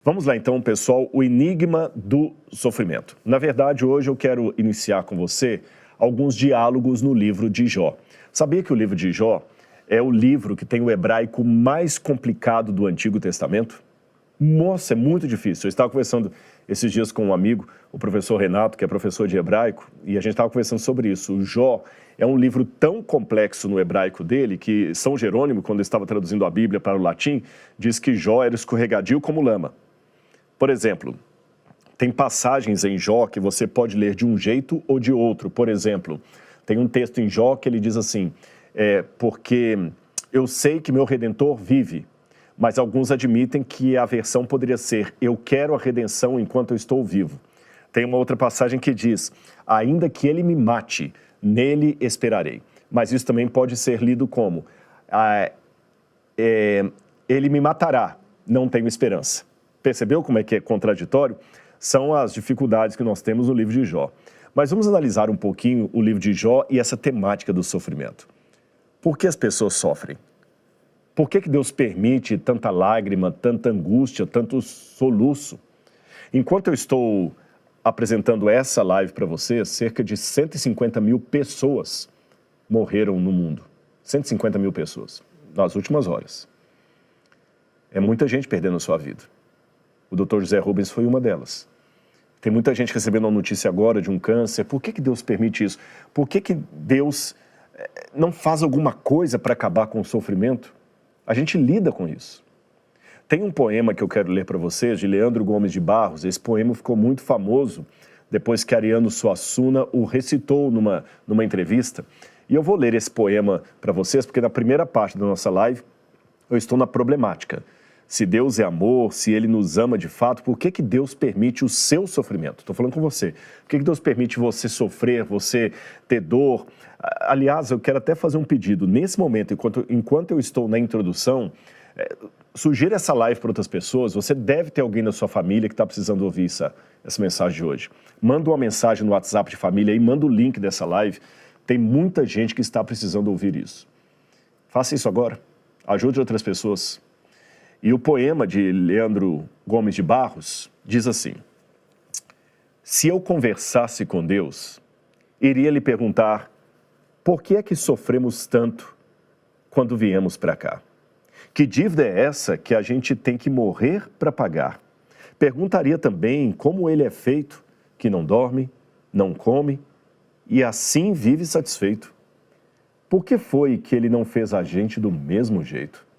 Vamos lá então, pessoal, o enigma do sofrimento. Na verdade, hoje eu quero iniciar com você alguns diálogos no livro de Jó. Sabia que o livro de Jó é o livro que tem o hebraico mais complicado do Antigo Testamento? Nossa, é muito difícil. Eu estava conversando esses dias com um amigo, o professor Renato, que é professor de hebraico, e a gente estava conversando sobre isso. O Jó é um livro tão complexo no hebraico dele que São Jerônimo, quando estava traduzindo a Bíblia para o latim, diz que Jó era escorregadio como lama. Por exemplo, tem passagens em Jó que você pode ler de um jeito ou de outro. Por exemplo, tem um texto em Jó que ele diz assim, porque eu sei que meu Redentor vive, mas alguns admitem que a versão poderia ser, eu quero a redenção enquanto eu estou vivo. Tem uma outra passagem que diz, ainda que ele me mate, nele esperarei. Mas isso também pode ser lido como, ele me matará, não tenho esperança. Percebeu como é que é contraditório? São as dificuldades que nós temos no livro de Jó. Mas vamos analisar um pouquinho o livro de Jó e essa temática do sofrimento. Por que as pessoas sofrem? Por que Deus permite tanta lágrima, tanta angústia, tanto soluço? Enquanto eu estou apresentando essa live para vocês, cerca de 150 mil pessoas morreram no mundo. 150 mil pessoas, nas últimas horas. É muita gente perdendo a sua vida. O Dr. José Rubens foi uma delas. Tem muita gente recebendo a notícia agora de um câncer. Por que Deus permite isso? Por que Deus não faz alguma coisa para acabar com o sofrimento? A gente lida com isso. Tem um poema que eu quero ler para vocês, de Leandro Gomes de Barros. Esse poema ficou muito famoso depois que Ariano Suassuna o recitou numa entrevista. E eu vou ler esse poema para vocês, porque na primeira parte da nossa live eu estou na problemática. Se Deus é amor, se Ele nos ama de fato, por que Deus permite o seu sofrimento? Estou falando com você. Por que Deus permite você sofrer, você ter dor? Aliás, eu quero até fazer um pedido. Nesse momento, enquanto eu estou na introdução, sugira essa live para outras pessoas. Você deve ter alguém na sua família que está precisando ouvir essa mensagem de hoje. Manda uma mensagem no WhatsApp de família e manda o link dessa live. Tem muita gente que está precisando ouvir isso. Faça isso agora. Ajude outras pessoas. E o poema de Leandro Gomes de Barros diz assim, se eu conversasse com Deus, iria lhe perguntar, por que é que sofremos tanto quando viemos para cá? Que dívida é essa que a gente tem que morrer para pagar? Perguntaria também como ele é feito, que não dorme, não come e assim vive satisfeito. Por que foi que ele não fez a gente do mesmo jeito?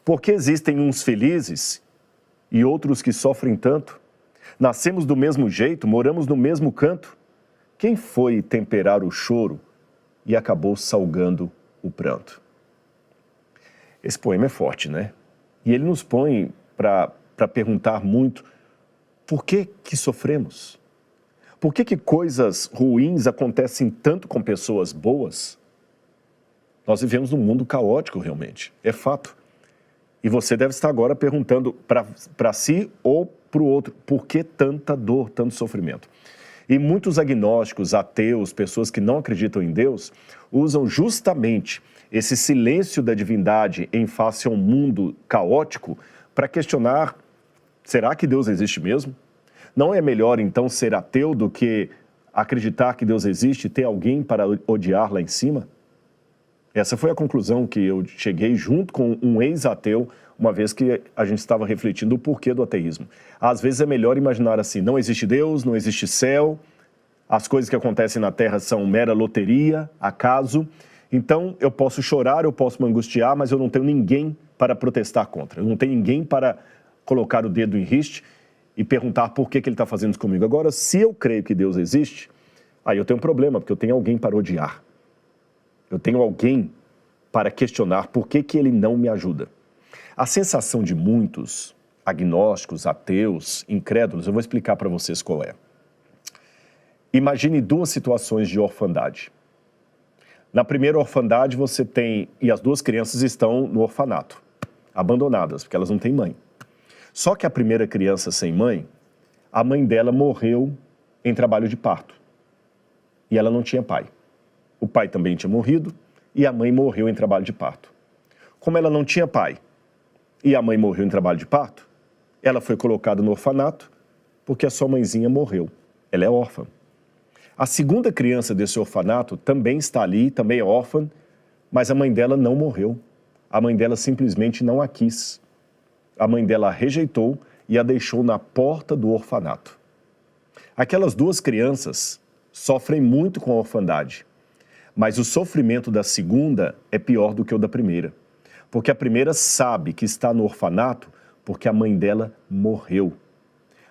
Porque existem uns felizes e outros que sofrem tanto? Nascemos do mesmo jeito, moramos no mesmo canto? Quem foi temperar o choro e acabou salgando o pranto? Esse poema é forte, né? E ele nos põe para perguntar muito, por que sofremos? Por que coisas ruins acontecem tanto com pessoas boas? Nós vivemos num mundo caótico, realmente, é fato. E você deve estar agora perguntando para si ou para o outro, por que tanta dor, tanto sofrimento? E muitos agnósticos, ateus, pessoas que não acreditam em Deus, usam justamente esse silêncio da divindade em face a um mundo caótico para questionar, será que Deus existe mesmo? Não é melhor então ser ateu do que acreditar que Deus existe e ter alguém para odiar lá em cima? Essa foi a conclusão que eu cheguei junto com um ex-ateu, uma vez que a gente estava refletindo o porquê do ateísmo. Às vezes é melhor imaginar assim, não existe Deus, não existe céu, as coisas que acontecem na Terra são mera loteria, acaso. Então eu posso chorar, eu posso me angustiar, mas eu não tenho ninguém para protestar contra. Eu não tenho ninguém para colocar o dedo em riste e perguntar por que ele está fazendo isso comigo. Agora, se eu creio que Deus existe, aí eu tenho um problema, porque eu tenho alguém para odiar. Eu tenho alguém para questionar por que ele não me ajuda. A sensação de muitos agnósticos, ateus, incrédulos, eu vou explicar para vocês qual é. Imagine duas situações de orfandade. Na primeira orfandade você tem, e as duas crianças estão no orfanato, abandonadas, porque elas não têm mãe. Só que a primeira criança sem mãe, a mãe dela morreu em trabalho de parto. E ela não tinha pai. O pai também tinha morrido e a mãe morreu em trabalho de parto. Como ela não tinha pai e a mãe morreu em trabalho de parto, Ela foi colocada no orfanato porque a sua mãezinha morreu. Ela é órfã. A segunda criança desse orfanato também está ali, também é órfã, mas a mãe dela não morreu. A mãe dela simplesmente não a quis. A mãe dela a rejeitou e a deixou na porta do orfanato. Aquelas duas crianças sofrem muito com a orfandade, mas o sofrimento da segunda é pior do que o da primeira, porque a primeira sabe que está no orfanato porque a mãe dela morreu.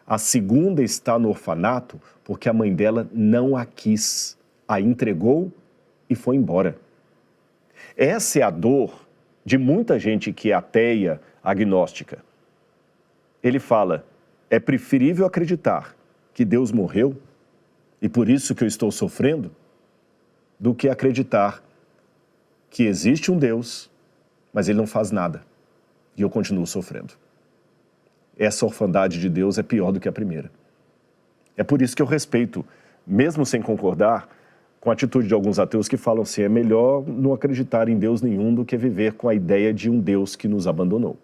A segunda está no orfanato porque a mãe dela não a quis, a entregou e foi embora. Essa é a dor de muita gente que é ateia, agnóstica. Ele fala, é preferível acreditar que Deus morreu e por isso que eu estou sofrendo, do que acreditar que existe um Deus, mas ele não faz nada e eu continuo sofrendo. Essa orfandade de Deus é pior do que a primeira. É por isso que eu respeito, mesmo sem concordar, com a atitude de alguns ateus que falam assim, é melhor não acreditar em Deus nenhum do que viver com a ideia de um Deus que nos abandonou.